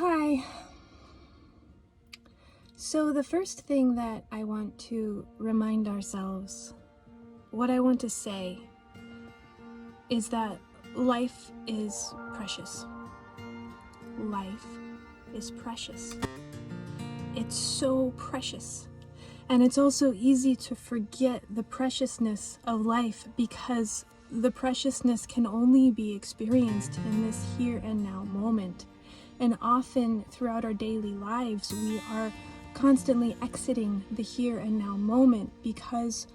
Hi. So the first thing that I want to remind ourselves, what I want to say, is that life is precious. Life is precious. It's so precious. And it's also easy to forget the preciousness of life because the preciousness can only be experienced in this here and now moment. And often throughout our daily lives, we are constantly exiting the here and now moment because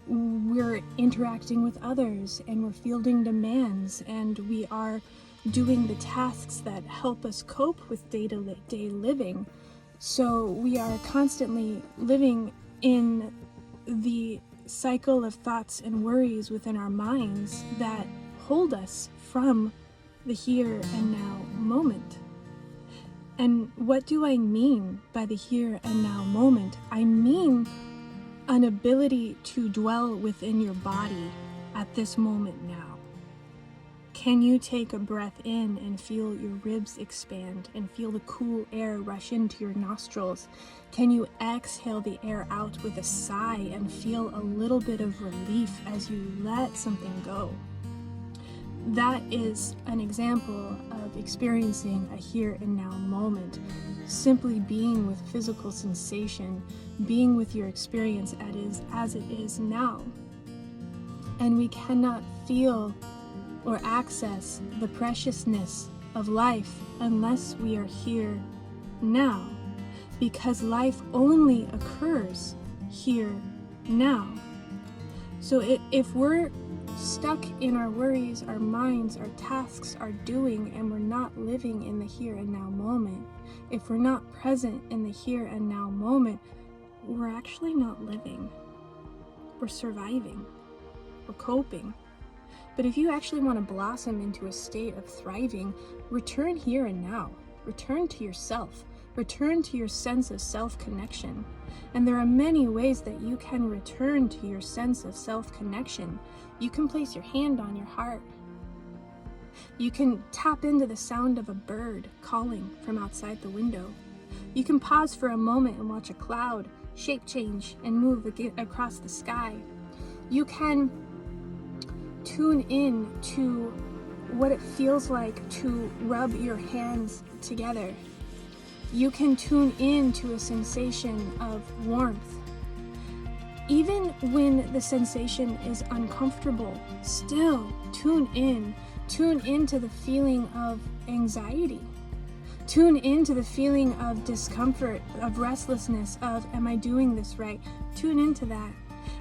we're interacting with others and we're fielding demands and we are doing the tasks that help us cope with day-to-day living. So we are constantly living in the cycle of thoughts and worries within our minds that hold us from the here and now moment. And what do I mean by the here and now moment? I mean an ability to dwell within your body at this moment now. Can you take a breath in and feel your ribs expand and feel the cool air rush into your nostrils? Can you exhale the air out with a sigh and feel a little bit of relief as you let something go? That is an example of experiencing a here and now moment. Simply being with physical sensation, being with your experience as it is now. And we cannot feel or access the preciousness of life unless we are here now, because life only occurs here now. So if we're stuck in our worries, our minds, our tasks, our doing, and we're not living in the here and now moment, if we're not present in the here and now moment, we're actually not living. We're surviving. We're coping. But if you actually want to blossom into a state of thriving, return here and now. Return to yourself. Return to your sense of self-connection. And there are many ways that you can return to your sense of self-connection. You can place your hand on your heart. You can tap into the sound of a bird calling from outside the window. You can pause for a moment and watch a cloud shape change and move across the sky. You can tune in to what it feels like to rub your hands together. You can tune in to a sensation of warmth. Even when the sensation is uncomfortable, still tune in. Tune into the feeling of anxiety. Tune into the feeling of discomfort, of restlessness, of, am I doing this right? Tune into that.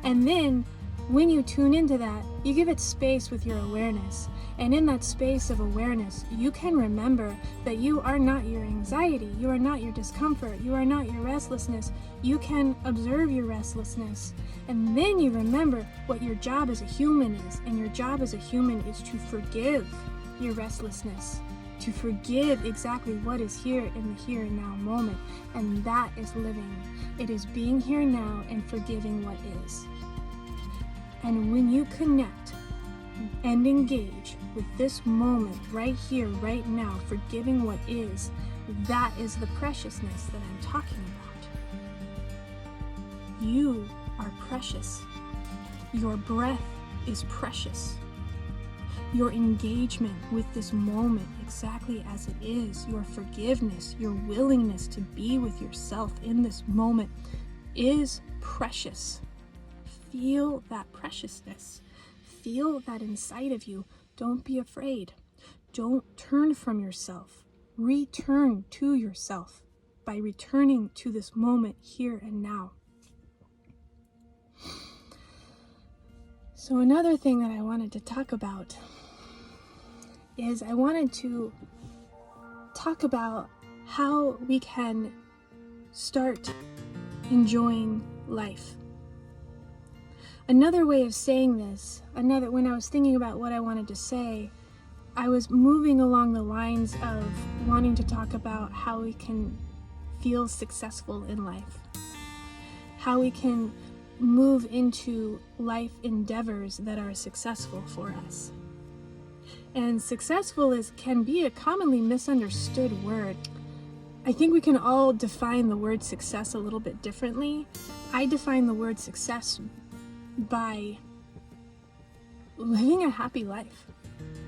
And then when you tune into that, you give it space with your awareness. And in that space of awareness, you can remember that you are not your anxiety, you are not your discomfort, you are not your restlessness. You can observe your restlessness. And then you remember what your job as a human is. And your job as a human is to forgive your restlessness, to forgive exactly what is here in the here and now moment. And that is living. It is being here now and forgiving what is. And when you connect and engage with this moment right here, right now, forgiving what is, that is the preciousness that I'm talking about. You are precious. Your breath is precious. Your engagement with this moment exactly as it is, your forgiveness, your willingness to be with yourself in this moment is precious. Feel that preciousness. Feel that inside of you. Don't be afraid. Don't turn from yourself. Return to yourself by returning to this moment here and now. So another thing that I wanted to talk about is I wanted to talk about how we can start enjoying life. Another way of saying this, when I was thinking about what I wanted to say, I was moving along the lines of wanting to talk about how we can feel successful in life, how we can move into life endeavors that are successful for us. And successful can be a commonly misunderstood word. I think we can all define the word success a little bit differently. I define the word success by living a happy life.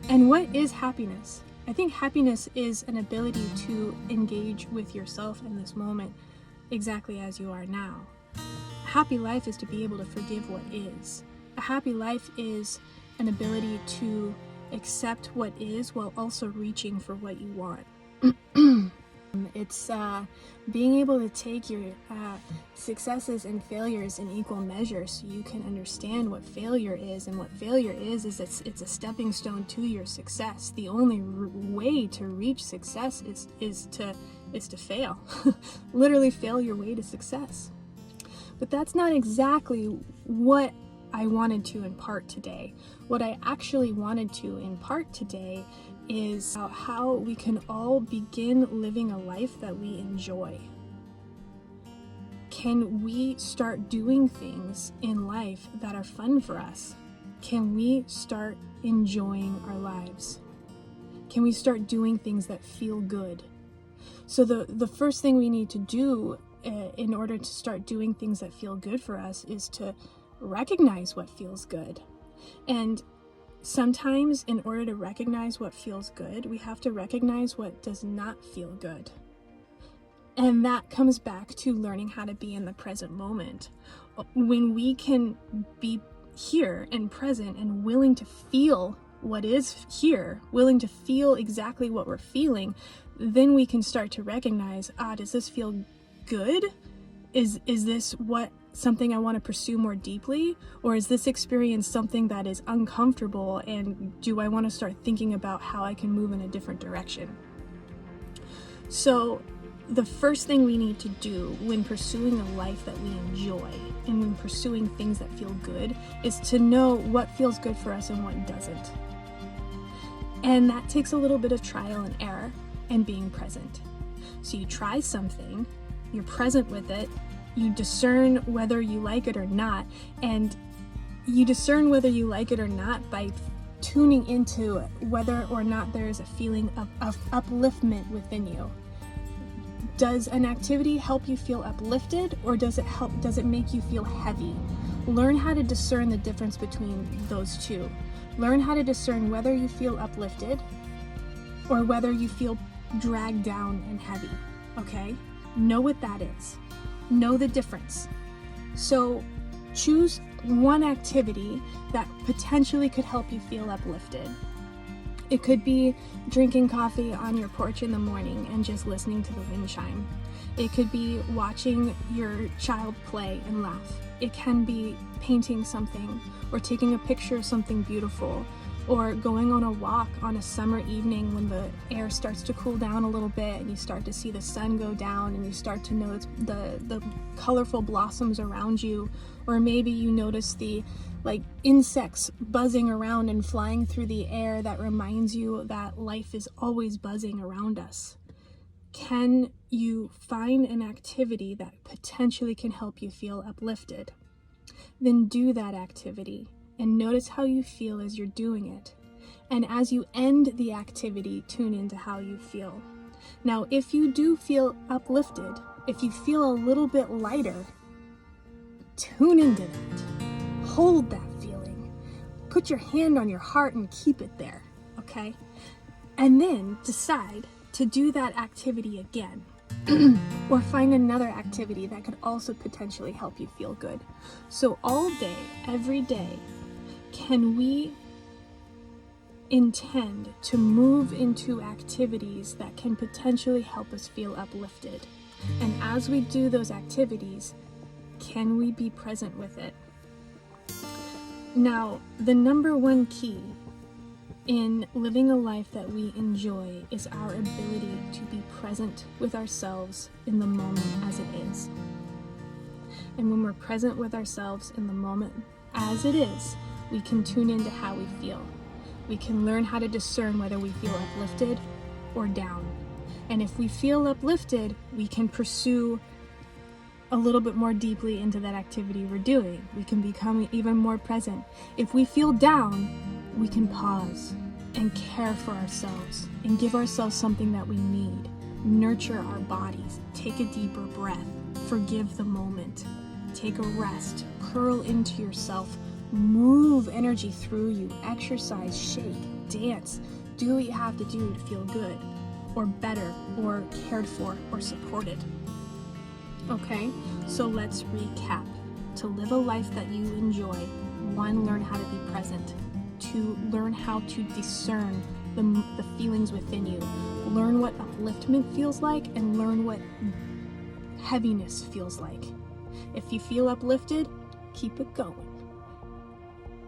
And what is happiness? I think happiness is an ability to engage with yourself in this moment exactly as you are now. A happy life is to be able to forgive what is. A happy life is an ability to accept what is while also reaching for what you want. It's being able to take your successes and failures in equal measure so you can understand what failure is. And what failure is it's a stepping stone to your success. The only way to reach success is to fail. Literally fail your way to success. But that's not exactly what I wanted to impart today. What I actually wanted to impart today is how we can all begin living a life that we enjoy. Can we start doing things in life that are fun for us? Can we start enjoying our lives? Can we start doing things that feel good? So the first thing we need to do in order to start doing things that feel good for us is to recognize what feels good. And sometimes in order to recognize what feels good, we have to recognize what does not feel good. And that comes back to learning how to be in the present moment. When we can be here and present and willing to feel what is here, willing to feel exactly what we're feeling, then we can start to recognize, does this feel good? Is this something I want to pursue more deeply? Or is this experience something that is uncomfortable, and do I want to start thinking about how I can move in a different direction? So the first thing we need to do when pursuing a life that we enjoy and when pursuing things that feel good is to know what feels good for us and what doesn't. And that takes a little bit of trial and error and being present. So you try something, you're present with it, you discern whether you like it or not, and you discern whether you like it or not by tuning into whether or not there is a feeling of upliftment within you. Does an activity help you feel uplifted, or does it make you feel heavy? Learn how to discern the difference between those two. Learn how to discern whether you feel uplifted or whether you feel dragged down and heavy, okay? Know what that is. Know the difference. So choose one activity that potentially could help you feel uplifted. It could be drinking coffee on your porch in the morning and just listening to the wind chime. It could be watching your child play and laugh. It can be painting something or taking a picture of something beautiful, or going on a walk on a summer evening when the air starts to cool down a little bit and you start to see the sun go down and you start to notice the colorful blossoms around you, or maybe you notice the insects buzzing around and flying through the air that reminds you that life is always buzzing around us. Can you find an activity that potentially can help you feel uplifted? Then do that activity and notice how you feel as you're doing it. And as you end the activity, tune into how you feel. Now, if you do feel uplifted, if you feel a little bit lighter, tune into that. Hold that feeling. Put your hand on your heart and keep it there, okay? And then decide to do that activity again. Or find another activity that could also potentially help you feel good. So all day, every day, can we intend to move into activities that can potentially help us feel uplifted? And as we do those activities, can we be present with it? Now, the number one key in living a life that we enjoy is our ability to be present with ourselves in the moment as it is. And when we're present with ourselves in the moment as it is, we can tune into how we feel. We can learn how to discern whether we feel uplifted or down. And if we feel uplifted, we can pursue a little bit more deeply into that activity we're doing. We can become even more present. If we feel down, we can pause and care for ourselves and give ourselves something that we need. nurture our bodies. Take a deeper breath. Forgive the moment. Take a rest. Curl into yourself. Move energy through you. Exercise, shake, dance. Do what you have to do to feel good, or better, or cared for, or supported. Okay? So let's recap. To live a life that you enjoy, 1, learn how to be present. 2, learn how to discern the feelings within you. Learn what upliftment feels like, and learn what heaviness feels like. If you feel uplifted, keep it going.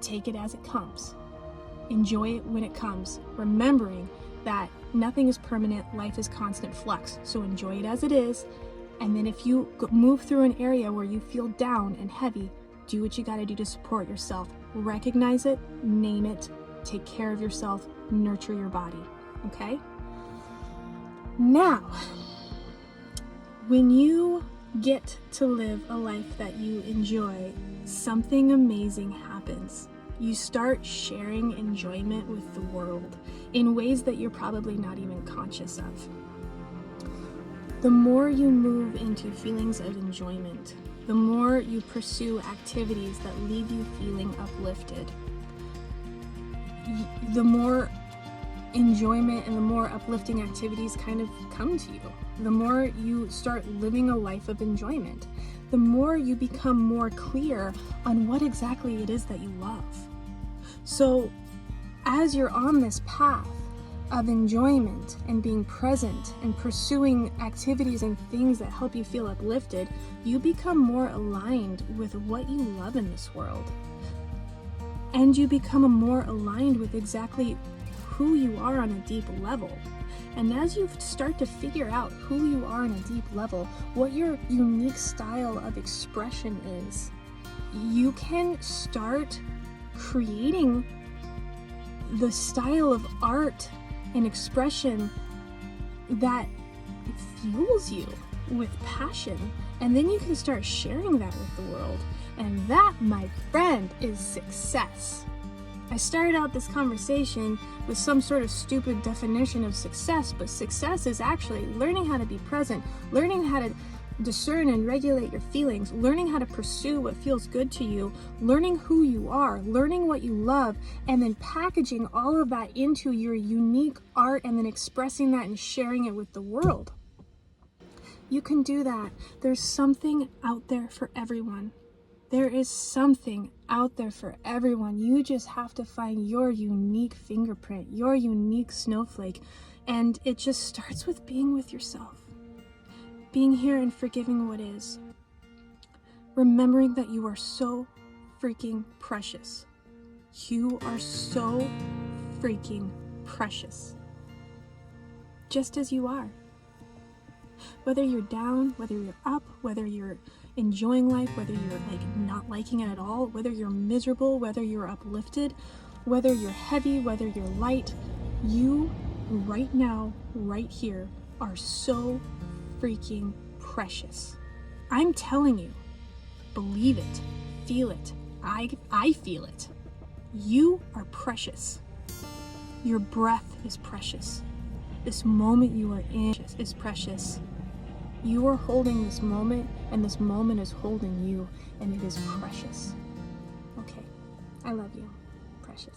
Take it as it comes. Enjoy it when it comes, remembering that nothing is permanent, life is constant flux. So enjoy it as it is. And then if you move through an area where you feel down and heavy, do what you got to do to support yourself. Recognize it, name it, take care of yourself, nurture your body. Okay? Now, when you get to live a life that you enjoy, something amazing happens. You start sharing enjoyment with the world in ways that you're probably not even conscious of. The more you move into feelings of enjoyment, the more you pursue activities that leave you feeling uplifted, the more enjoyment and the more uplifting activities kind of come to you. The more you start living a life of enjoyment, the more you become more clear on what exactly it is that you love. So as you're on this path of enjoyment and being present and pursuing activities and things that help you feel uplifted, you become more aligned with what you love in this world. And you become more aligned with exactly who you are on a deep level. And as you start to figure out who you are on a deep level, what your unique style of expression is, you can start creating the style of art and expression that fuels you with passion. And then you can start sharing that with the world. And that, my friend, is success. I started out this conversation with some sort of stupid definition of success, but success is actually learning how to be present, learning how to discern and regulate your feelings, learning how to pursue what feels good to you, learning who you are, learning what you love, and then packaging all of that into your unique art and then expressing that and sharing it with the world. You can do that. There's something out there for everyone. There is something out there for everyone. You just have to find your unique fingerprint, your unique snowflake. And it just starts with being with yourself. Being here and forgiving what is. Remembering that you are so freaking precious. You are so freaking precious. Just as you are. Whether you're down, whether you're up, whether you're enjoying life, whether you're not liking it at all, whether you're miserable, whether you're uplifted, whether you're heavy, whether you're light, you right now, right here, are so freaking precious. I'm telling you, believe it, feel it. I feel it. You are precious. Your breath is precious. This moment you are in is precious. You are holding this moment, and this moment is holding you, and it is precious. Okay, I love you, precious.